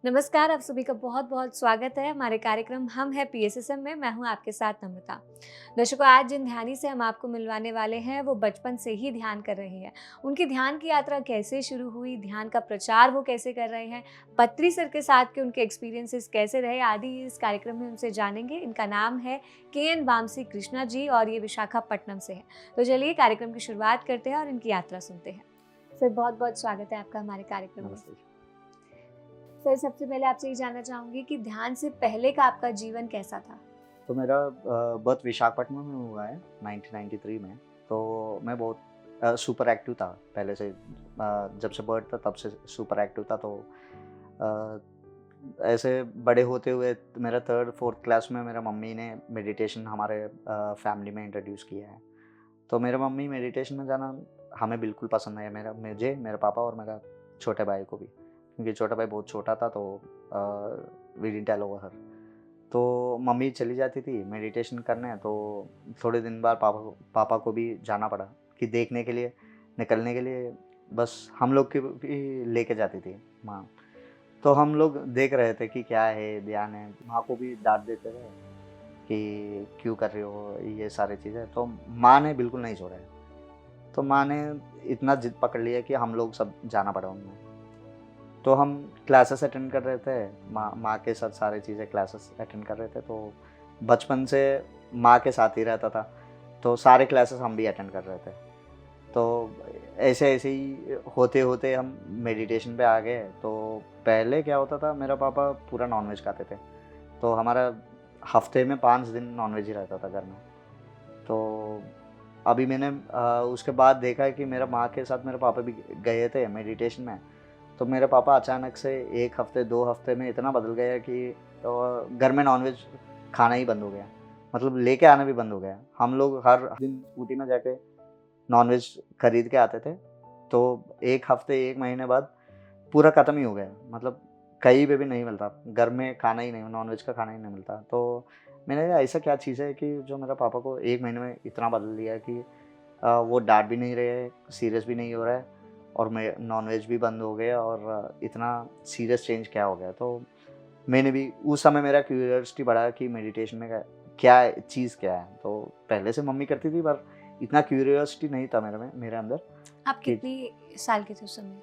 नमस्कार, आप सभी का बहुत-बहुत स्वागत है हमारे कार्यक्रम हम हैं पीएसएसएम में। मैं हूं आपके साथ नम्रता। दर्शकों, आज जिन ध्यानी से हम आपको मिलवाने वाले हैं, वो बचपन से ही ध्यान कर रहे हैं। उनकी ध्यान की यात्रा कैसे शुरू हुई, ध्यान का प्रचार वो कैसे कर रहे हैं, पत्री सर के साथ के उनके एक्सपीरियंसेस कैसे रहे, आदि इस कार्यक्रम में उनसे जानेंगे। इनका नाम है केएन वामसी कृष्णा जी और ये विशाखापट्टनम से है। तो चलिए कार्यक्रम की शुरुआत करते हैं और इनकी यात्रा सुनते हैं। सर, बहुत-बहुत स्वागत है आपका हमारे कार्यक्रम में। नमस्ते। सर, सबसे पहले आपसे ये जानना चाहूँगी कि ध्यान से पहले का आपका जीवन कैसा था? तो मेरा बर्थ विशाखापट्टनम में हुआ है 1993 में। तो मैं बहुत सुपर एक्टिव था पहले से। जब से बर्थ था तब से सुपर एक्टिव था। तो अ, ऐसे बड़े होते हुए मेरा 3rd-4th क्लास में मेरा मम्मी ने मेडिटेशन हमारे फैमिली में इंट्रोड्यूस किया है। तो मेरे मम्मी मेडिटेशन में जाना हमें बिल्कुल पसंद है, मुझे, मेरे पापा और मेरा छोटे भाई को भी। क्योंकि छोटा भाई बहुत छोटा था, तो वी डिडंट अलाउ हर। तो मम्मी चली जाती थी मेडिटेशन करने। तो थोड़े दिन बाद पापा को भी जाना पड़ा कि देखने के लिए, निकलने के लिए बस हम लोग की भी लेके जाती थी माँ। तो हम लोग देख रहे थे कि क्या है, ध्यान है। माँ को भी डाँट देते थे कि क्यों कर रहे हो ये सारी चीज़ें। तो माँ ने बिल्कुल नहीं छोड़ा है। तो माँ ने इतना ज़िद पकड़ लिया कि हम लोग सब जाना पड़ा उनमें। तो हम क्लासेस अटेंड कर रहे थे, माँ के साथ सारी चीज़ें क्लासेस अटेंड कर रहे थे। तो बचपन से माँ के साथ ही रहता था, तो सारे क्लासेस हम भी अटेंड कर रहे थे। तो ऐसे-ऐसे ही होते-होते हम मेडिटेशन पे आ गए। तो पहले क्या होता था, मेरा पापा पूरा नॉन-वेज खाते थे। तो हमारा हफ्ते में 5 दिन नॉन-वेज ही रहता था घर में। तो अभी मैंने उसके बाद देखा है कि मेरा माँ के साथ मेरे पापा भी गए थे मेडिटेशन में। तो मेरे पापा अचानक से 1 हफ्ते 2 हफ्ते में इतना बदल गए कि घर में नॉनवेज खाना ही बंद हो गया। मतलब लेके आना भी बंद हो गया। हम लोग हर दिन स्कूटी में जाके नॉनवेज खरीद के आते थे। तो 1 हफ्ते 1 महीने बाद पूरा खत्म ही हो गया। मतलब कहीं पे भी नहीं मिलता। घर में खाना ही नहीं, नॉनवेज का खाना ही नहीं मिलता। तो मैंने कहा ऐसा क्या चीज़ है कि जो मेरे पापा को 1 महीने में इतना बदल दिया कि वो डाँट भी नहीं रहे, सीरियस भी नहीं हो रहा है और मैं नॉनवेज भी बंद हो गया और इतना सीरियस चेंज क्या हो गया। तो मैंने भी उस समय मेरा क्यूरियोसिटी बढ़ा कि मेडिटेशन में क्या चीज़ क्या है। तो पहले से मम्मी करती थी पर इतना क्यूरियोसिटी नहीं था मेरे अंदर आप कि कितनी साल के थे उस समय?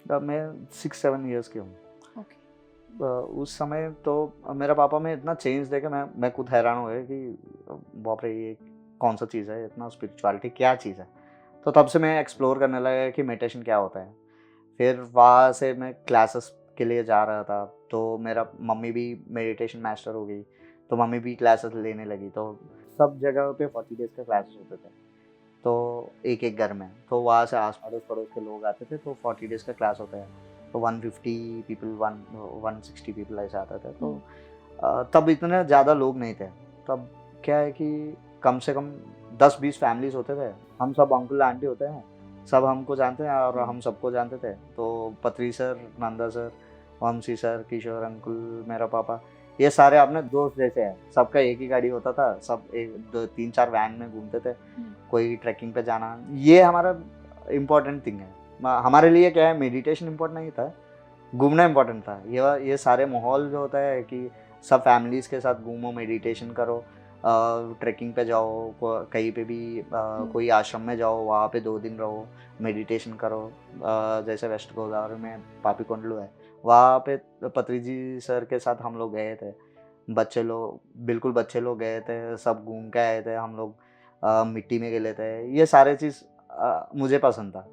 अब मैं 6-7 इयर्स की हूँ। ओके। उस समय तो मेरा पापा में इतना चेंज देख के मैं खुद हैरान हो गया कि बाप रे! ये कौन-सा चीज़ है, इतना स्पिरिचुअलिटी क्या चीज़ है? तो तब से मैं एक्सप्लोर करने लगा कि मेडिटेशन क्या होता है। फिर वहाँ से मैं क्लासेस के लिए जा रहा था, तो मेरा मम्मी भी मेडिटेशन मास्टर हो गई, तो मम्मी भी क्लासेस लेने लगी। तो सब जगह पे 40 डेज़ के क्लासेस होते थे, तो एक-एक घर में। तो वहाँ से आस-पड़ोस के लोग आते थे, तो 40 डेज़ का क्लास होता है। तो 150 पीपल, 160 पीपल ऐसे आते थे। तो हुँ। तब इतने ज़्यादा लोग नहीं थे। तब क्या है कि कम से कम 10-20 फैमिलीज़ होते थे। हम सब अंकल-आंटी होते हैं, सब हमको जानते हैं और हुँ। हम सबको जानते थे। तो पत्री सर, नंदा सर, वंशी सर, किशोर अंकल, मेरा पापा, ये सारे अपने दोस्त जैसे हैं। सबका एक ही गाड़ी होता था, सब एक 2 3-4 वैन में घूमते थे। हुँ। कोई ट्रैकिंग पे जाना, ये हमारा इम्पोर्टेंट थिंग है। हमारे लिए क्या है, मेडिटेशन इम्पोर्टेंट नहीं था, घूमना इम्पोर्टेंट था। ये सारे माहौल जो होता है कि सब फैमिलीज़ के साथ घूमो, मेडिटेशन करो, ट्रैकिंग पे जाओ, कहीं पे भी हुँ। कोई आश्रम में जाओ, वहाँ पे 2 दिन रहो, मेडिटेशन करो। जैसे वेस्ट गोदावरी में पापीकोंडलू है, वहाँ पे पत्री जी सर के साथ हम लोग गए थे। बिल्कुल बच्चे लोग गए थे, सब घूम के आए थे हम लोग। मिट्टी में खेले थे। ये सारे चीज़ मुझे पसंद था।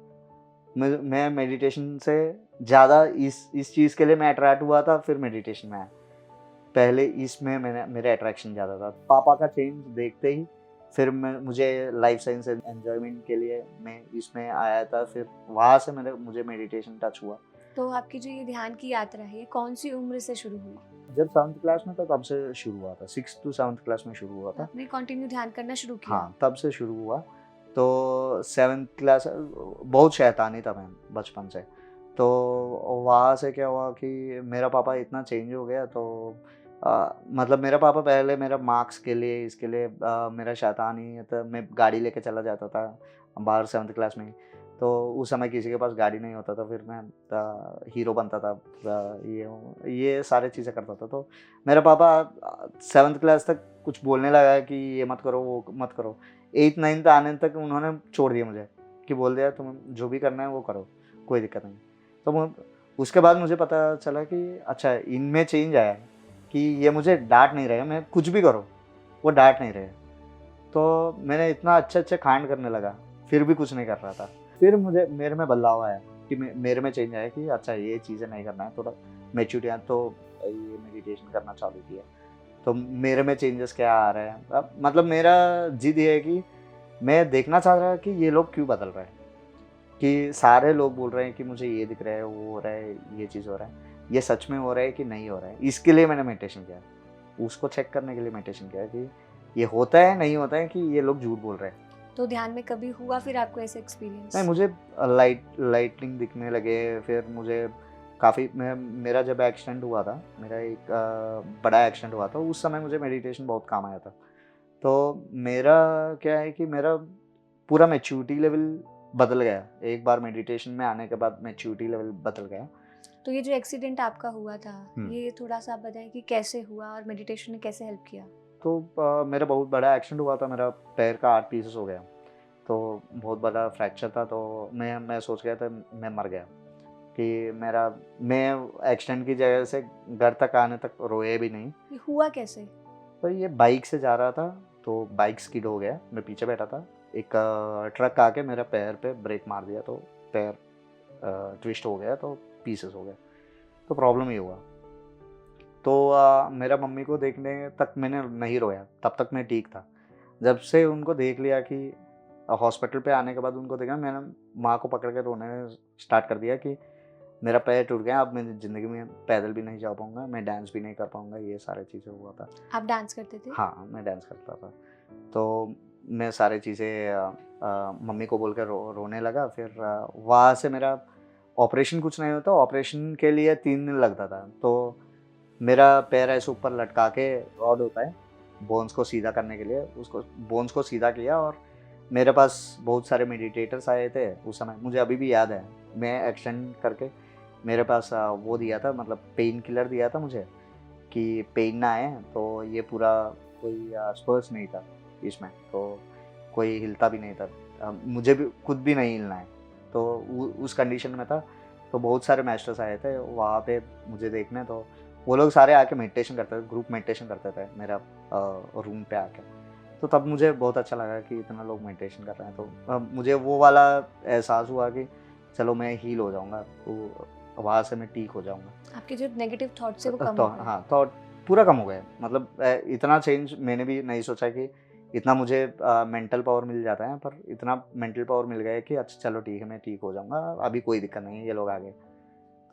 मैं मेडिटेशन से ज़्यादा इस चीज़ के लिए मैं अट्रैक्ट हुआ था, फिर मेडिटेशन में आया। पहले इसमें मेरा अट्रैक्शन ज़्यादा था। पापा का चेंज देखते ही फिर मुझे लाइफ साइंस एन्जॉयमेंट के लिए मैं इसमें आया था। फिर वहाँ से मुझे मेडिटेशन टच हुआ। तो आपकी जो ये ध्यान की यात्रा है, ये कौन-सी उम्र से शुरू हुई? जब 7th क्लास में था तब से शुरू हुआ था। 6th टू 7th क्लास में शुरू हुआ तो था। आपने कंटिन्यू ध्यान करना शुरू किया? हाँ, तब से शुरू हुआ। तो 7th क्लास बहुत शैतानी था मैं बचपन से। तो वहाँ से क्या हुआ कि मेरा पापा इतना चेंज हो गया। तो मतलब मेरा पापा पहले मेरा मार्क्स के लिए, इसके लिए मेरा शैतानी, तो मैं गाड़ी लेके चला जाता था बाहर 7th क्लास में ही। तो उस समय किसी के पास गाड़ी नहीं होता था, फिर मैं हीरो बनता था, ये सारी चीज़ें करता था। तो मेरा पापा 7th क्लास तक कुछ बोलने लगा कि ये मत करो, वो मत करो। 8th 9th आने तक उन्होंने छोड़ दिया मुझे, कि बोल दिया तुम जो भी करना है वो करो, कोई दिक्कत नहीं। तो उसके बाद मुझे पता चला कि अच्छा इनमें चेंज आया है, कि ये मुझे डांट नहीं रहे, मैं कुछ भी करो वो डांट नहीं रहे। तो मैंने इतना अच्छे कांड करने लगा, फिर भी कुछ नहीं कर रहा था। फिर मुझे मेरे में बदलाव आया, कि मेरे में चेंज आया कि अच्छा ये चीज़ें नहीं करना है, थोड़ा मैच्योरिटी आया, तो ये मेडिटेशन करना चालू किया। तो मेरे में चेंजेस क्या आ रहे हैं, अब मतलब मेरा जिद ये है कि मैं देखना चाह रहा कि ये लोग क्यों बदल रहे हैं, कि सारे लोग बोल रहे हैं कि मुझे ये दिख रहा है, वो हो रहा है, ये चीज़ हो रहा है, ये सच में हो रहा है कि नहीं हो रहा है। इसके लिए मैंने मेडिटेशन किया, उसको चेक करने के लिए मेडिटेशन किया कि ये होता है नहीं होता है, कि ये लोग झूठ बोल रहे हैं। तो ध्यान में कभी हुआ फिर आपको ऐसे नहीं, एक्सपीरियंस? मुझे लाइटनिंग दिखने लगे, फिर मुझे काफ़ी मेरा जब एक्सीडेंट हुआ था, मेरा एक बड़ा एक्सीडेंट हुआ था, उस समय मुझे मेडिटेशन बहुत काम आया था। तो मेरा क्या है कि मेरा पूरा मैच्योरिटी लेवल बदल गया, एक बार मेडिटेशन में आने के बाद मैच्योरिटी लेवल बदल गया। तो ये जो एक्सीडेंट आपका हुआ था, हम्म। ये थोड़ा सा आप बताएं कि कैसे हुआ और मेडिटेशन ने कैसे हेल्प किया? तो मेरा बहुत बड़ा एक्सीडेंट हुआ था, मेरा पैर का 8 पीसेस हो गया, तो बहुत बड़ा फ्रैक्चर था। तो मैं सोच गया था मैं मर गया, कि मैं एक्सीडेंट की जगह से घर तक आने तक रोए भी नहीं। ये हुआ कैसे? तो ये बाइक से जा रहा था, तो बाइक स्किड हो गया, मैं पीछे बैठा था, एक ट्रक आके मेरा पैर पे ब्रेक मार दिया, तो पैर ट्विस्ट हो गया, तो पीसेस हो गया। तो प्रॉब्लम ये हुआ। तो मेरा मम्मी को देखने तक मैंने नहीं रोया, तब तक मैं ठीक था। जब से उनको देख लिया कि हॉस्पिटल पे आने के बाद उनको देखा, मैंने माँ को पकड़ के रोने स्टार्ट कर दिया कि मेरा पैर टूट गया, अब मैं ज़िंदगी में पैदल भी नहीं जा पाऊँगा, मैं डांस भी नहीं कर पाऊँगा, ये सारी चीज़ें हुआ था। आप डांस करते थे? हाँ, मैं डांस करता था। तो मैं सारी चीज़ें मम्मी को बोल के रोने लगा। फिर वहाँ से मेरा ऑपरेशन कुछ नहीं होता, ऑपरेशन के लिए 3 दिन लगता था। तो मेरा पैर ऐसे ऊपर लटका के, रॉड होता है बोन्स को सीधा करने के लिए, उसको बोन्स को सीधा किया। और मेरे पास बहुत सारे मेडिटेटर्स आए थे उस समय, मुझे अभी भी याद है। मैं एक्सटेंड करके मेरे पास वो दिया था, मतलब पेन किलर दिया था मुझे, कि पेन ना आए। तो ये पूरा कोई स्पर्श नहीं था इसमें, तो कोई हिलता भी नहीं था। मुझे भी खुद भी नहीं हिलना है, तो उस कंडीशन में था। तो बहुत सारे मास्टर्स आए थे वहाँ पे मुझे देखने, तो वो लोग सारे आके मेडिटेशन करते थे, ग्रुप मेडिटेशन करते थे मेरा रूम पे आके। तो तब मुझे बहुत अच्छा लगा कि इतना लोग मेडिटेशन कर रहे हैं। तो मुझे वो वाला एहसास हुआ कि चलो मैं हील हो जाऊँगा, तो वहाँ से मैं ठीक हो जाऊँगा। आपके जो नेगेटिव थॉट्स है वो कम तो हो गए? हाँ, तो पूरा कम हो गया। मतलब इतना चेंज मैंने भी नहीं सोचा कि इतना मुझे मेंटल पावर मिल जाता है, पर इतना मेंटल पावर मिल गया है कि अच्छा चलो ठीक है, मैं ठीक हो जाऊँगा, अभी कोई दिक्कत नहीं है, ये लोग आ गए।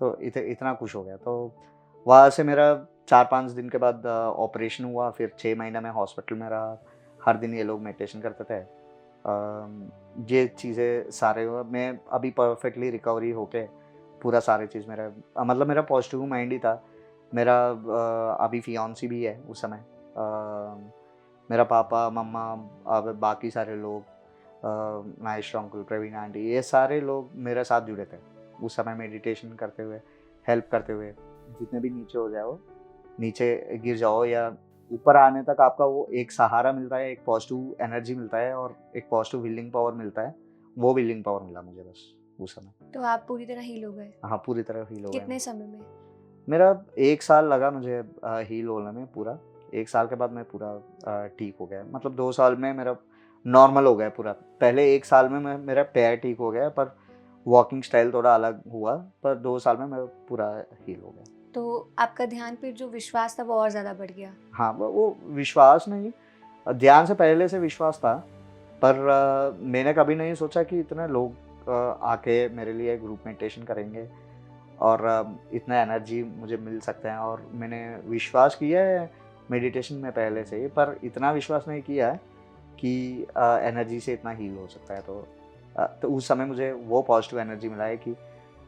तो इतना खुश हो गया। तो वहाँ से मेरा 4-5 दिन के बाद ऑपरेशन हुआ, फिर 6 महीना मैं हॉस्पिटल में रहा। हर दिन ये लोग मेडिटेशन करते थे। ये चीज़ें सारे हुआ, मैं अभी परफेक्टली रिकवरी होके पूरा सारी चीज़ मेरा मतलब मेरा पॉजिटिव माइंड ही था। मेरा अभी फियांसी भी है उस समय। मेरा पापा, मम्मा, अब बाकी सारे लोग, माहेश्वर अंकल, प्रवीण आंटी, ये सारे लोग मेरे साथ जुड़े थे उस समय मेडिटेशन करते हुए, हेल्प करते हुए। जितने भी नीचे हो जाओ, नीचे गिर जाओ या ऊपर आने तक आपका वो एक सहारा मिलता है, एक पॉजिटिव एनर्जी मिलता है और एक पॉजिटिव हीलिंग पावर मिलता है। वो हीलिंग पावर मिला मुझे बस उस समय। तो आप पूरी तरह हील हो गए? हाँ, पूरी तरह हील हो गया। कितने समय में? मेरा 1 साल लगा मुझे हील होने में पूरा। 1 साल के बाद मैं पूरा ठीक हो गया। मतलब 2 साल में मेरा नॉर्मल हो गया पूरा। पहले 1 साल में मेरा पैर ठीक हो गया, पर वॉकिंग स्टाइल थोड़ा अलग हुआ, पर 2 साल में मैं पूरा हील हो गया। तो आपका ध्यान पे जो विश्वास था वो और ज़्यादा बढ़ गया? हाँ, वो विश्वास नहीं, ध्यान से पहले से विश्वास था, पर मैंने कभी नहीं सोचा कि इतने लोग आके मेरे लिए ग्रुप मेडिटेशन करेंगे और इतना एनर्जी मुझे मिल सकते हैं। और मैंने विश्वास किया है मेडिटेशन में पहले से ही, पर इतना विश्वास नहीं किया है कि एनर्जी से इतना हील हो सकता है। तो उस समय मुझे वो पॉजिटिव एनर्जी मिला है कि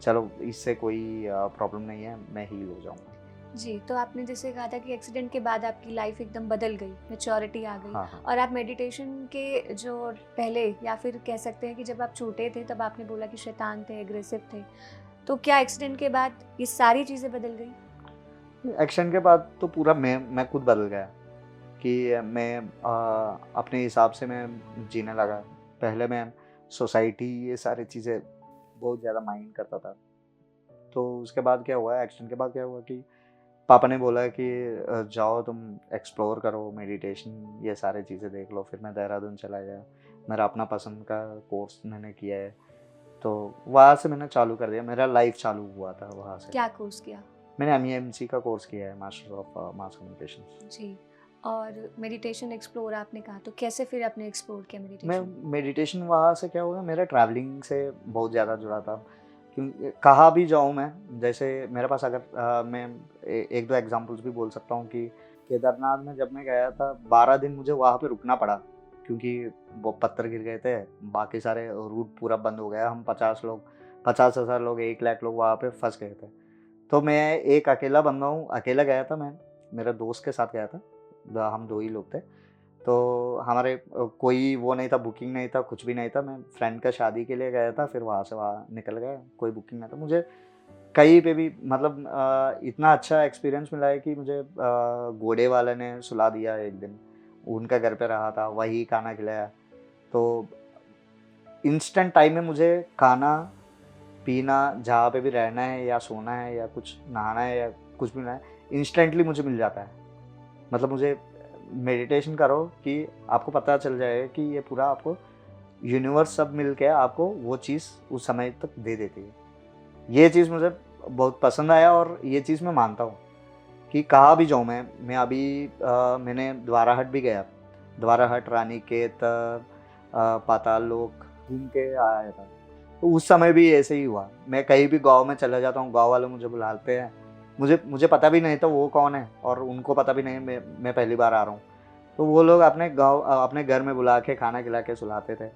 चलो इससे कोई प्रॉब्लम नहीं है, मैं हील हो जाऊँगा। जी, तो आपने जैसे कहा था कि एक्सीडेंट के बाद आपकी लाइफ एकदम बदल गई, मैच्योरिटी आ गई हाँ, हाँ। और आप मेडिटेशन के जो पहले या फिर कह सकते हैं कि जब आप छोटे थे तब आपने बोला कि शैतान थे, एग्रेसिव थे। तो क्या एक्सीडेंट के बाद ये सारी चीज़ें बदल गई? एक्शन के बाद तो पूरा मैं खुद बदल गया कि मैं अपने हिसाब से मैं जीने लगा। पहले मैं सोसाइटी ये सारी चीज़ें बहुत ज़्यादा माइंड करता था। तो उसके बाद क्या हुआ, एक्शन के बाद क्या हुआ कि पापा ने बोला कि जाओ तुम एक्सप्लोर करो, मेडिटेशन ये सारी चीज़ें देख लो। फिर मैं देहरादून चला गया। मेरा अपना पसंद का कोर्स मैंने किया है। तो वहाँ से मैंने चालू कर दिया, मेरा लाइफ चालू हुआ था वहाँ से। क्या कोर्स किया? मैंने एमईएमसी का कोर्स किया है, मास्टर ऑफ मास कम्युनिकेशन। जी। और मेडिटेशन एक्सप्लोर आपने कहा, तो कैसे फिर आपने एक्सप्लोर किया मैं मेडिटेशन? मेडिटेशन वहाँ से क्या हुआ, मेरा ट्रैवलिंग से बहुत ज़्यादा जुड़ा था। क्योंकि कहाँ भी जाऊँ मैं, जैसे मेरे पास अगर मैं एक दो एग्जांपल्स भी बोल सकता हूँ कि केदारनाथ में जब मैं गया था 12 दिन मुझे वहाँ पे रुकना पड़ा, क्योंकि वो पत्थर गिर गए थे। बाकी सारे रूट पूरा बंद हो गया। हम 50 लोग, 50,000 लोग, 1 लाख लोग वहाँ पे फंस गए थे। तो मैं एक अकेला बंदा हूँ, अकेला गया था मैं, मेरे दोस्त के साथ गया था। हम दो ही लोग थे। तो हमारे कोई वो नहीं था, बुकिंग नहीं था, कुछ भी नहीं था। मैं फ्रेंड का शादी के लिए गया था, फिर वहाँ से वहाँ निकल गया, कोई बुकिंग नहीं था। मुझे कहीं पे भी मतलब इतना अच्छा एक्सपीरियंस मिला है कि मुझे घोड़े वाले ने सुला दिया एक दिन, उनका घर पे रहा था, वही खाना खिलाया। तो इंस्टेंट टाइम में मुझे खाना पीना, जहाँ पे भी रहना है या सोना है या कुछ नहाना है या कुछ भी ना है, इंस्टेंटली मुझे मिल जाता है। मतलब मुझे मेडिटेशन करो कि आपको पता चल जाए कि ये पूरा आपको यूनिवर्स सब मिल के आपको वो चीज़ उस समय तक दे देती है। ये चीज़ मुझे बहुत पसंद आया और ये चीज़ मैं मानता हूँ कि कहाँ भी जाऊँ मैं अभी मैंने द्वाराहट भी गया। द्वाराहट, रानीखेत, पाताल लोक घूम के आया था। तो उस समय भी ऐसे ही हुआ। मैं कहीं भी गाँव में चला जाता हूँ, गाँव वाले मुझे बुलाते हैं। मुझे मुझे पता भी नहीं था वो कौन है और उनको पता भी नहीं मैं पहली बार आ रहा हूँ। तो वो लोग अपने अपने घर में बुला के खाना खिला के सुलाते थे।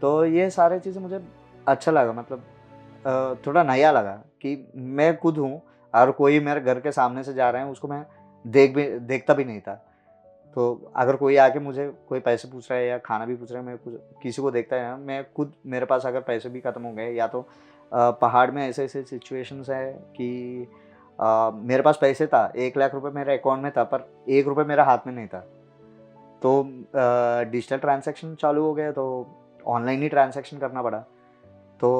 तो ये सारी चीज़ें मुझे अच्छा लगा, मतलब थोड़ा नया लगा कि मैं खुद हूँ और कोई मेरे घर के सामने से जा रहे हैं, उसको मैं देखता भी नहीं था। तो अगर कोई आके मुझे कोई पैसे पूछ रहा है या खाना भी पूछ रहा है, मैं कुछ किसी को देखता है, मैं खुद, मेरे पास अगर पैसे भी खत्म हो गए या तो पहाड़ में ऐसे-ऐसे सिचुएशंस है कि मेरे पास पैसे था, 1 लाख रुपए मेरे अकाउंट में था, पर 1 रुपए मेरे हाथ में नहीं था। तो डिजिटल ट्रांज़ैक्शन चालू हो गए, तो ऑनलाइन ही ट्रांज़ैक्शन करना पड़ा। तो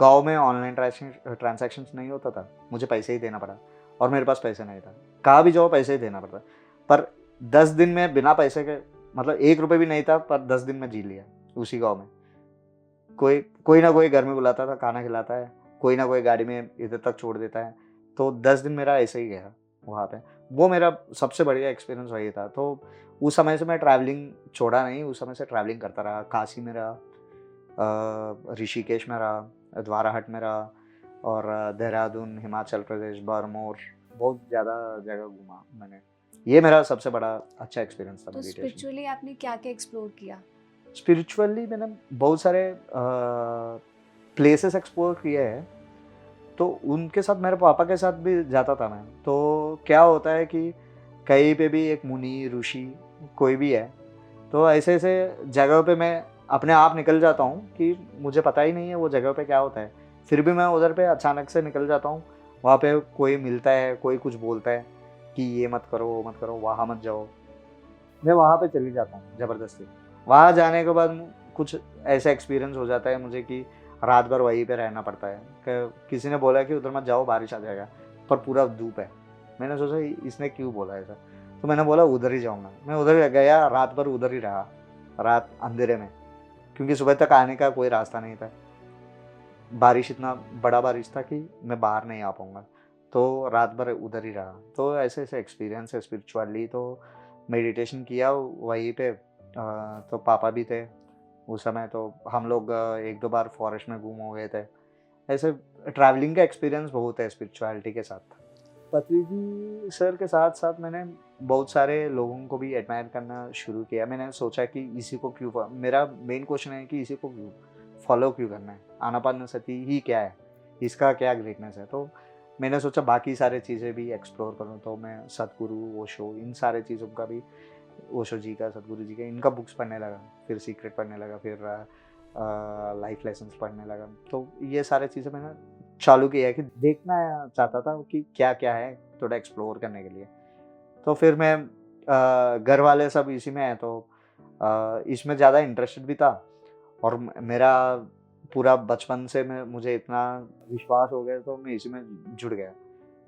गाँव में ऑनलाइन ट्रांज़ैक्शंस नहीं होता था, मुझे पैसे ही देना पड़ा और मेरे पास पैसे नहीं था। कहाँ भी जाओ पैसे ही देना पड़ता। पर 10 दिन में बिना पैसे के, मतलब 1 रुपए भी नहीं था, पर 10 दिन में जी लिया उसी गाँव में। कोई कोई ना कोई घर में बुलाता था, खाना खिलाता है, कोई ना कोई गाड़ी में इधर तक छोड़ देता है। तो 10 दिन मेरा ऐसे ही गया वहाँ पे। वो मेरा सबसे बढ़िया एक्सपीरियंस वही था। तो उस समय से मैं ट्रैवलिंग छोड़ा नहीं, उस समय से ट्रैवलिंग करता रहा। काशी में रहा, ऋषिकेश में रहा, द्वाराहट में रहा और देहरादून, हिमाचल प्रदेश, भरमौर, बहुत ज़्यादा जगह घूमा मैंने। ये मेरा सबसे बड़ा अच्छा एक्सपीरियंस था तो मेडिटेशन। स्पिरिचुअली आपने क्या-क्या एक्सप्लोर किया? स्पिरिचुअली मैंने बहुत सारे प्लेसेस एक्सप्लोर किए हैं। तो उनके साथ, मेरे पापा के साथ भी जाता था मैं। तो क्या होता है कि कहीं पे भी एक मुनि, ऋषि कोई भी है, तो ऐसे-ऐसे जगहों पे मैं अपने आप निकल जाता हूँ कि मुझे पता ही नहीं है वो जगह पे क्या होता है। फिर भी मैं उधर पे अचानक से निकल जाता हूँ। वहाँ पे कोई मिलता है, कोई कुछ बोलता है कि ये मत करो, वो मत करो, वहाँ मत जाओ। मैं वहाँ पे चली जाता हूँ ज़बरदस्ती। वहाँ जाने के बाद कुछ ऐसा एक्सपीरियंस हो जाता है मुझे कि रात भर वहीं पे रहना पड़ता है। किसी ने बोला कि उधर मत जाओ, बारिश आ जाएगा, पर पूरा धूप है। मैंने सोचा इसने क्यों बोला ऐसा? तो मैंने बोला उधर ही जाऊँगा। मैं उधर गया, रात भर उधर ही रहा, रात अंधेरे में, क्योंकि सुबह तक आने का कोई रास्ता नहीं था। बारिश, इतना बड़ा बारिश था कि मैं बाहर नहीं आ पाऊँगा। तो रात भर उधर ही रहा। तो ऐसे-ऐसे एक्सपीरियंस है स्पिरिचुअली। तो मेडिटेशन किया वहीं पे। तो पापा भी थे उस समय, तो हम लोग 1-2 बार फॉरेस्ट में गुम हो गए थे। ऐसे ट्रैवलिंग का एक्सपीरियंस बहुत है स्पिरिचुअलिटी के साथ। पत्रिजी सर के साथ-साथ मैंने बहुत सारे लोगों को भी एडमायर करना शुरू किया। मैंने सोचा कि इसी को क्यों मेरा मेन क्वेश्चन है कि इसी को क्यों फॉलो क्यों करना है? आनापानसति ही क्या है? इसका क्या ग्रेटनेस है? तो मैंने सोचा बाकी सारे चीज़ें भी एक्सप्लोर करूँ, तो मैं सद्गुरु, ओशो, इन सारे चीज़ों का भी, ओशो जी का, सद्गुरु जी का, इनका बुक्स पढ़ने लगा, फिर सीक्रेट पढ़ने लगा, फिर लाइफ लेसन्स पढ़ने लगा। तो ये सारी चीज़ें मैंने चालू किया कि देखना चाहता था कि क्या-क्या है, थोड़ा एक्सप्लोर करने के लिए। तो फिर मैं घर वाले सब इसी में हैं, तो इसमें ज़्यादा इंटरेस्टेड भी था, और मेरा पूरा बचपन से मैं मुझे इतना विश्वास हो गया, तो मैं इसी में जुड़ गया।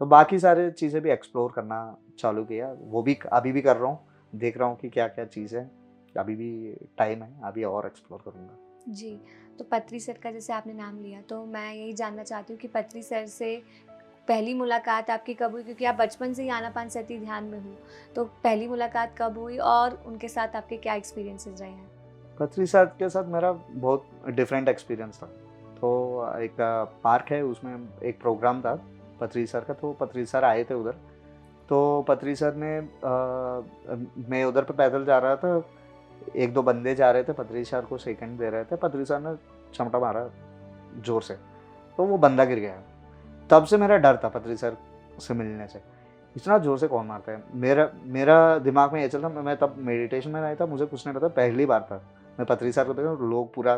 तो बाकी सारी चीज़ें भी एक्सप्लोर करना चालू किया, वो भी अभी भी कर रहा हूँ, देख रहा हूँ कि क्या-क्या चीज़ है, अभी भी टाइम है, अभी और एक्सप्लोर करूँगा। जी, तो पत्री सर का जैसे आपने नाम लिया, तो मैं यही जानना चाहती हूँ कि पत्री सर से पहली मुलाकात आपकी कब हुई? क्योंकि आप बचपन से ही आनापानसती ध्यान में हो, तो पहली मुलाकात कब हुई और उनके साथ आपके क्या एक्सपीरियंसेस रहे हैं? पथरी सर के साथ मेरा बहुत डिफरेंट एक्सपीरियंस था। तो एक पार्क है, उसमें एक प्रोग्राम था पथरी सर का, तो पथरी सर आए थे उधर। तो पथरी सर ने मैं उधर पे पैदल जा रहा था, एक दो बंदे जा रहे थे, पथरी सर को सेकंड दे रहे थे, पथरी सर ने चमटा मारा जोर से, तो वो बंदा गिर गया। तब से मेरा डर था पथरी सर से मिलने से, इतना जोर से कौन मारता है। मेरा मेरा दिमाग में ये चल रहा, मैं तब मेडिटेशन में नहीं था, मुझे कुछ नहीं पता, पहली बार था मैं पथरी सर को देखा, लोग पूरा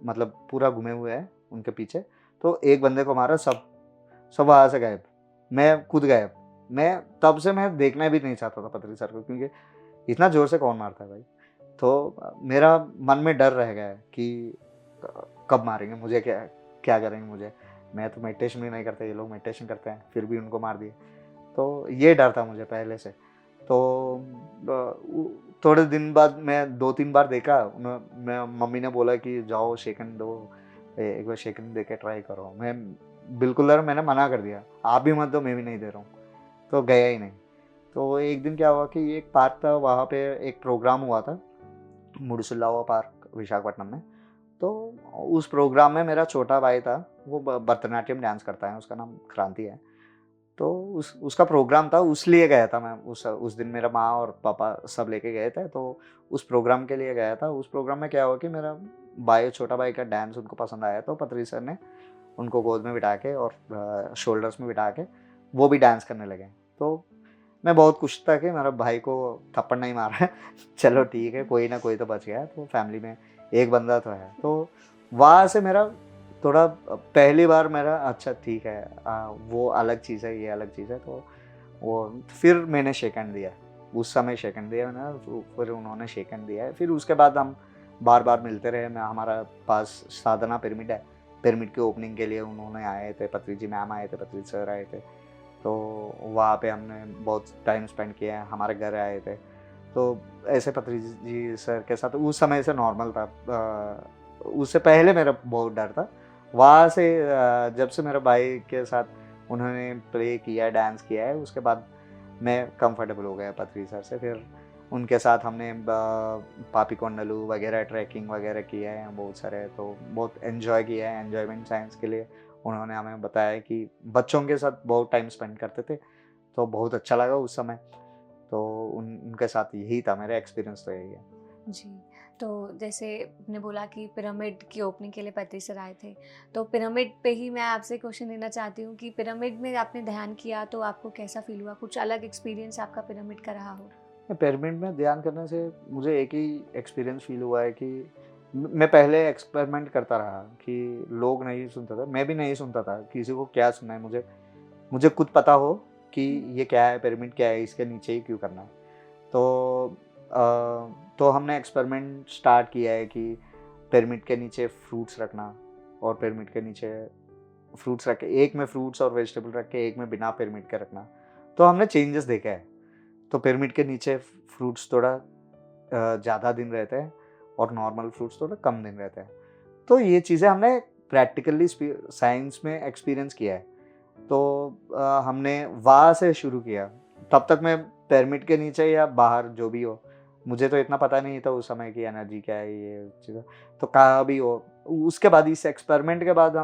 मतलब पूरा घूमे हुए हैं उनके पीछे। तो एक बंदे को मारा, सब सब वहाँ से गायब, मैं खुद गायब। मैं तब से मैं देखना भी नहीं चाहता था पथरी सर को, क्योंकि इतना ज़ोर से कौन मारता है भाई। तो मेरा मन में डर रह गया है कि कब मारेंगे मुझे, क्या क्या करेंगे मुझे। मैं तो मेडिटेशन भी नहीं करता, ये लोग मेडिटेशन करते हैं, फिर भी उनको मार दिए। तो ये डर था मुझे पहले से। तो थोड़े दिन बाद मैं 2-3 बार देखा, मैं मम्मी ने बोला कि जाओ शेकन दो, एक बार शेकन दे के ट्राई करो। मैं बिल्कुल यार, मैंने मना कर दिया, आप भी मत दो, मैं भी नहीं दे रहा हूँ, तो गया ही नहीं। तो एक दिन क्या हुआ कि एक पार्क था, वहाँ पे एक प्रोग्राम हुआ था, मुडुसुल्लावा पार्क विशाखापट्टनम में। तो उस प्रोग्राम में मेरा छोटा भाई था, वो भरतनाट्यम डांस करता है, उसका नाम क्रांति है। तो उसका प्रोग्राम था, उस लिए गया था मैं। उस दिन मेरा माँ और पापा सब लेके गए थे, तो उस प्रोग्राम के लिए गया था। उस प्रोग्राम में क्या हुआ कि मेरा भाई, छोटा भाई का डांस उनको पसंद आया, तो पथरी सर ने उनको गोद में बिठा के और शोल्डर्स में बिठा के वो भी डांस करने लगे। तो मैं बहुत खुश था कि मेरा भाई को थप्पड़ नहीं मारा है। चलो ठीक है, कोई ना कोई तो बच गया, तो फैमिली में एक बंदा तो है। तो वहाँ से मेरा थोड़ा पहली बार मेरा अच्छा ठीक है, वो अलग चीज़ है, ये अलग चीज़ है। तो वो फिर मैंने शेक हैंड दिया, उस समय शेक हैंड दिया मैंने, फिर उन्होंने शेक हैंड दिया है। फिर उसके बाद हम बार बार मिलते रहे। मैं, हमारा पास साधना पिरामिड है, पिरामिड की ओपनिंग के लिए उन्होंने आए थे, पत्री जी मैम आए थे, पत्री सर आए थे। तो वहाँ पे हमने बहुत टाइम स्पेंड किया है, हमारे घर आए थे। तो ऐसे पत्री जी सर के साथ उस समय से नॉर्मल था। उससे पहले मेरा बहुत डर था। वहाँ से जब से मेरे भाई के साथ उन्होंने प्ले किया, डांस किया है, उसके बाद मैं कंफर्टेबल हो गया पत्री सर से। फिर उनके साथ हमने पापीकोंडलू वगैरह, ट्रैकिंग वगैरह किया है बहुत सारे, तो बहुत एन्जॉय किया है। एन्जॉयमेंट साइंस के लिए उन्होंने हमें बताया कि बच्चों के साथ बहुत टाइम स्पेंड करते थे, तो बहुत अच्छा लगा उस समय। तो उनके साथ यही था, मेरा एक्सपीरियंस तो यही है। जी, तो जैसे आपने बोला कि पिरामिड की ओपनिंग के लिए पत्री सर आए थे, तो पिरामिड पे ही मैं आपसे क्वेश्चन लेना चाहती हूँ कि पिरामिड में आपने ध्यान किया तो आपको कैसा फ़ील हुआ? कुछ अलग एक्सपीरियंस आपका पिरामिड का रहा हो? पिरामिड में ध्यान करने से मुझे एक ही एक्सपीरियंस फील हुआ है कि मैं पहले एक्सपेरिमेंट करता रहा कि लोग नहीं सुनता था, मैं भी नहीं सुनता था किसी को क्या सुनना है। मुझे मुझे खुद पता हो कि ये क्या है, पिरामिड क्या है, इसके नीचे ही क्यों करना है। तो तो हमने एक्सपेरिमेंट स्टार्ट किया है कि पिरामिड के नीचे फ्रूट्स रखना, और पिरामिड के नीचे फ्रूट्स रख के, एक में फ्रूट्स और वेजिटेबल रख के, एक में बिना पिरामिड के रखना। तो हमने चेंजेस देखा है। तो पिरामिड के नीचे फ्रूट्स थोड़ा ज़्यादा दिन रहते हैं, और नॉर्मल फ्रूट्स थोड़ा कम दिन रहते हैं। तो ये चीज़ें हमने प्रैक्टिकली साइंस में एक्सपीरियंस किया है। तो हमने वहाँ से शुरू किया। तब तक मैं पिरामिड के नीचे या बाहर जो भी हो, मुझे तो इतना पता नहीं था उस समय की एनर्जी क्या है, ये चीज़ें तो कहाँ भी हो। उसके बाद, इस एक्सपेरिमेंट के बाद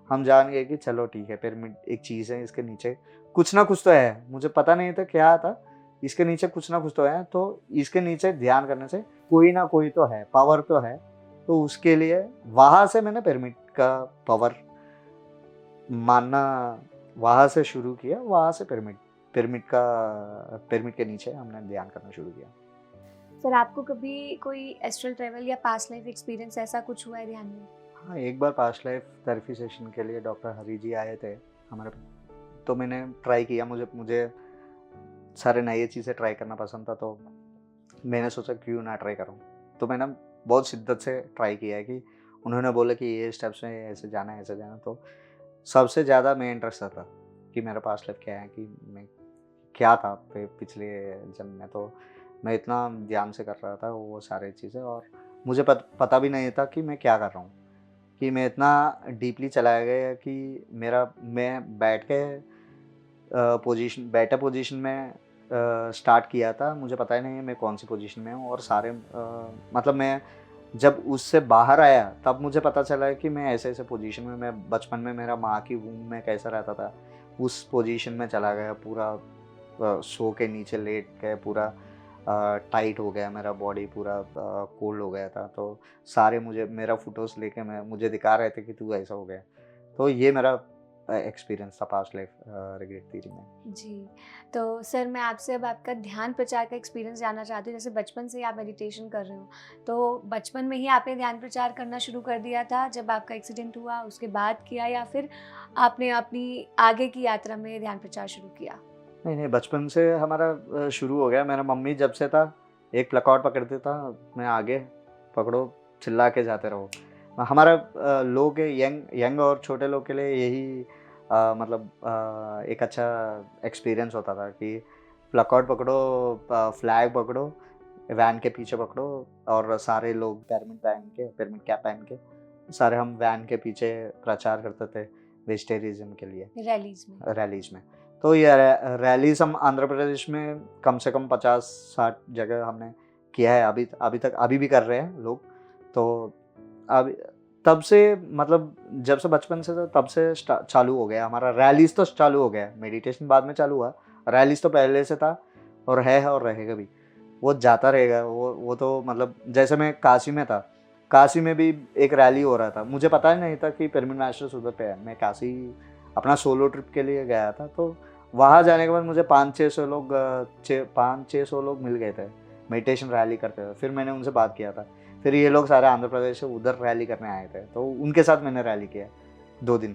हम जान गए कि चलो ठीक है, पिरामिड एक चीज़ है, इसके नीचे कुछ ना कुछ तो है। मुझे पता नहीं था क्या था, इसके नीचे कुछ ना कुछ तो है। तो इसके नीचे ध्यान करने से कोई ना कोई तो है, पावर तो है। तो उसके लिए वहाँ से मैंने पिरामिड का पावर मानना वहाँ से शुरू किया, वहाँ से पिरामिड के नीचे हमने ध्यान करना शुरू किया। सर आपको कभी कोई एस्ट्रल ट्रैवल या पास्ट लाइफ एक्सपीरियंस ऐसा कुछ हुआ है ध्यान में? हाँ, एक बार पास्ट लाइफ थेरेपी सेशन के लिए डॉक्टर हरी जी आए थे हमारे, तो मैंने ट्राई किया। मुझे मुझे सारे नई चीज़ें ट्राई करना पसंद था, तो मैंने सोचा क्यों ना ट्राई करूँ। तो मैंने बहुत शिद्दत से ट्राई किया है कि उन्होंने बोला कि ये स्टेप्स में ऐसे जाना है, ऐसे जाना। तो सबसे ज़्यादा मैं इंटरेस्ट था कि मेरा पास्ट लाइफ क्या है, कि मैं क्या था पिछले जन्म में। तो मैं इतना ध्यान से कर रहा था वो सारी चीज़ें, और मुझे पता भी नहीं था कि मैं क्या कर रहा हूँ, कि मैं इतना डीपली चला गया कि मैं बैठे पोजीशन में स्टार्ट किया था। मुझे पता ही नहीं है मैं कौन सी पोजीशन में हूँ, और मतलब मैं जब उससे बाहर आया तब मुझे पता चला कि मैं ऐसे-ऐसे पोजीशन में, मैं बचपन में मेरा माँ की वूम्ब में कैसा रहता था, उस पोजीशन में चला गया। पूरा सो के नीचे लेट के पूरा टाइट हो गया, मेरा बॉडी पूरा कोल्ड हो गया था। तो सारे मेरा फ़ोटोज़ लेके मुझे दिखा रहे थे कि तू ऐसा हो गया। तो ये मेरा एक्सपीरियंस था पास्ट लाइफ रिग्रेट थ्योरी में। जी, तो सर मैं आपसे अब आपका ध्यान प्रचार का एक्सपीरियंस जानना चाहती हूँ। जैसे बचपन से ही आप मेडिटेशन कर रहे हो, तो बचपन में ही आपने ध्यान प्रचार करना शुरू कर दिया था जब आपका एक्सीडेंट हुआ उसके बाद किया, या फिर आपने अपनी आगे की यात्रा में ध्यान प्रचार शुरू किया? नहीं, नहीं, बचपन से हमारा शुरू हो गया। मेरा मम्मी जब से था, एक प्लकआउट पकड़ते था, मैं आगे पकड़ो, चिल्ला के जाते रहो। हमारा लोग यंग यंग और छोटे लोग के लिए यही मतलब एक अच्छा एक्सपीरियंस होता था कि प्लकआउट पकड़ो, फ्लैग पकड़ो, वैन के पीछे पकड़ो, और सारे लोग पिरामिड कैप पहन के सारे हम वैन के पीछे प्रचार करते थे वेजिटेरियनिज़्म के लिए, रैलीज़ में। तो ये रैलीज़ हम आंध्र प्रदेश में कम से कम 50-60 जगह हमने किया है, अभी भी कर रहे हैं लोग। तो अब तब से, मतलब जब से बचपन से, तो तब से चालू हो गया हमारा रैलीज़। तो चालू हो गया, मेडिटेशन बाद में चालू हुआ, रैलीज़ तो पहले से था और है और रहेगा भी। वो जाता रहेगा। वो तो मतलब जैसे मैं काशी में था, काशी में भी एक रैली हो रहा था। मुझे पता ही नहीं था कि पिरामिड मास्टर्स उधर पे है। मैं काशी अपना सोलो ट्रिप के लिए गया था, तो वहाँ जाने के बाद मुझे 500-600 लोग मिल गए थे, मेडिटेशन रैली करते हुए। फिर मैंने उनसे बात किया था। फिर ये लोग सारे आंध्र प्रदेश से उधर रैली करने आए थे, तो उनके साथ मैंने रैली किया 2 दिन।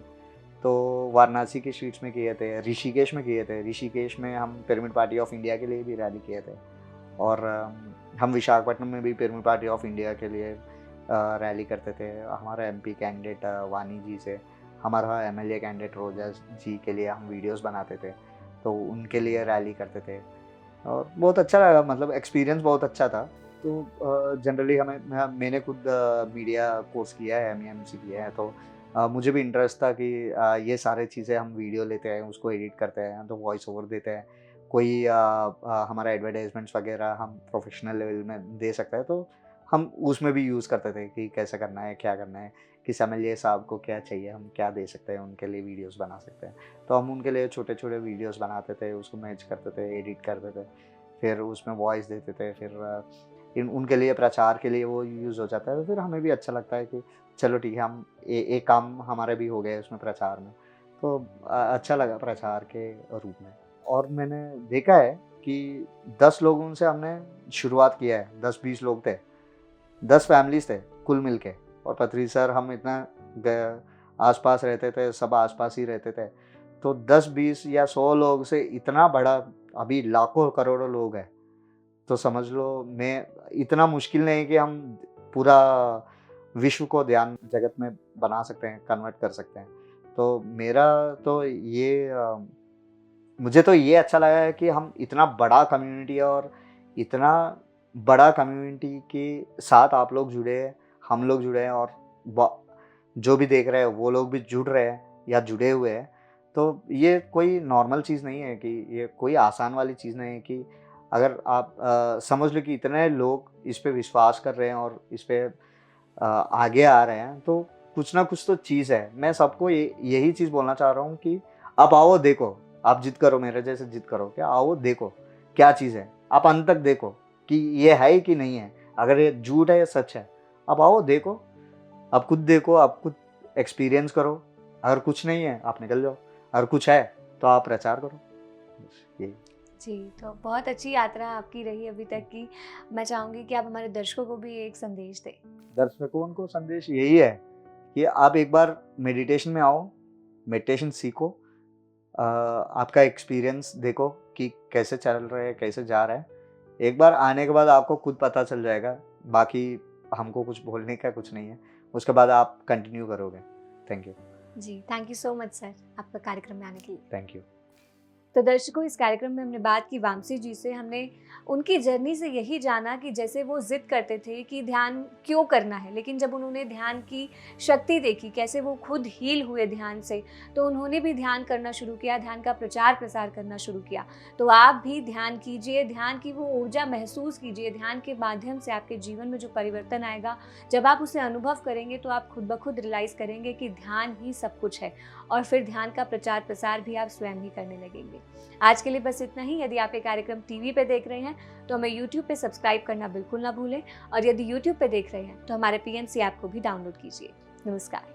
तो वाराणसी के स्ट्रीट्स में किए थे, ऋषिकेश में किए थे। ऋषिकेश में हम पिरामिड पार्टी ऑफ इंडिया के लिए भी रैली किए थे, और हम विशाखापट्टनम में भी पिरामिड पार्टी ऑफ इंडिया के लिए रैली करते थे। हमारा एमपी कैंडिडेट वानी जी से, हमारा एमएलए कैंडिडेट रोजा जी के लिए हम वीडियोस बनाते थे, तो उनके लिए रैली करते थे। और बहुत अच्छा लगा, मतलब एक्सपीरियंस बहुत अच्छा था। तो जनरली मैंने खुद मीडिया कोर्स किया है, एमईएमसी किया है, तो मुझे भी इंटरेस्ट था कि ये सारी चीज़ें हम वीडियो लेते हैं, उसको एडिट करते हैं, तो वॉइस ओवर देते हैं। कोई हमारा एडवर्टाइजमेंट्स वगैरह हम प्रोफेशनल लेवल में दे सकते हैं, तो हम उसमें भी यूज़ करते थे कि कैसे करना है, क्या करना है, किस एमएलए साहब को क्या चाहिए, हम क्या दे सकते हैं, उनके लिए वीडियोस बना सकते हैं। तो हम उनके लिए छोटे-छोटे वीडियोस बनाते थे, उसको मैच करते थे, एडिट करते थे, फिर उसमें वॉइस देते थे। फिर उनके लिए प्रचार के लिए वो यूज़ हो जाता है। तो फिर हमें भी अच्छा लगता है कि चलो ठीक है, हम एक काम हमारा भी हो गया उसमें, प्रचार में। तो अच्छा लगा प्रचार के रूप में। और मैंने देखा है कि 10 लोगों से हमने शुरुआत किया है, 10-20 लोग थे, 10 फैमिलीज़ थे कुल मिलके। और पथरी सर हम इतना आस-पास रहते थे, सब आस-पास ही रहते थे। तो 10-20 या 100 लोग से इतना बड़ा, अभी लाखों करोड़ों लोग हैं। तो समझ लो, मैं इतना मुश्किल नहीं कि हम पूरा विश्व को ध्यान जगत में बना सकते हैं, कन्वर्ट कर सकते हैं। तो मुझे तो ये अच्छा लगा है कि हम इतना बड़ा कम्युनिटी है, और इतना बड़ा कम्युनिटी के साथ आप लोग जुड़े हैं, हम लोग जुड़े हैं, और जो भी देख रहे हैं वो लोग भी जुड़ रहे हैं या जुड़े हुए हैं। तो ये कोई नॉर्मल चीज़ नहीं है, कि ये कोई आसान वाली चीज़ नहीं है कि अगर आप समझ लो कि इतने लोग इस पे विश्वास कर रहे हैं और इस पे आगे आ रहे हैं, तो कुछ ना कुछ तो चीज़ है। मैं सबको यही चीज़ बोलना चाह रहा हूँ कि आप आओ देखो, आप जिद करो, मेरे जैसे जिद करो, क्या आओ देखो क्या चीज़ है, आप अंत तक देखो कि ये है कि नहीं है, अगर ये झूठ है या सच है। आप आओ देखो, आप खुद देखो, आप खुद एक्सपीरियंस करो, अगर कुछ नहीं है आप निकल जाओ, अगर कुछ है तो आप प्रचार करो, बस यही। जी, तो बहुत अच्छी यात्रा आपकी रही अभी तक की। मैं चाहूँगी कि आप हमारे दर्शकों को भी एक संदेश दें। दर्शकों को संदेश यही है कि आप एक बार मेडिटेशन में आओ, मेडिटेशन सीखो, आपका एक्सपीरियंस देखो कि कैसे चल रहा है, कैसे जा रहा है। एक बार आने के बाद आपको खुद पता चल जाएगा, बाकी हमको कुछ बोलने का कुछ नहीं है, उसके बाद आप कंटिन्यू करोगे। Thank you. जी, thank you so much sir, आपका कार्यक्रम में आने के लिए। Thank you. तो दर्शकों, इस कार्यक्रम में हमने बात की वामसी जी से। हमने उनकी जर्नी से यही जाना कि जैसे वो ज़िद करते थे कि ध्यान क्यों करना है, लेकिन जब उन्होंने ध्यान की शक्ति देखी, कैसे वो खुद हील हुए ध्यान से, तो उन्होंने भी ध्यान करना शुरू किया, ध्यान का प्रचार प्रसार करना शुरू किया। तो आप भी ध्यान कीजिए, ध्यान की वो ऊर्जा महसूस कीजिए। ध्यान के माध्यम से आपके जीवन में जो परिवर्तन आएगा, जब आप उसे अनुभव करेंगे तो आप खुद ब खुद रियलाइज़ करेंगे कि ध्यान ही सब कुछ है, और फिर ध्यान का प्रचार प्रसार भी आप स्वयं ही करने लगेंगे। आज के लिए बस इतना ही। यदि आप ये कार्यक्रम टीवी पे देख रहे हैं तो हमें यूट्यूब पे सब्सक्राइब करना बिल्कुल ना भूलें, और यदि यूट्यूब पे देख रहे हैं तो हमारे PNC ऐप को भी डाउनलोड कीजिए। नमस्कार।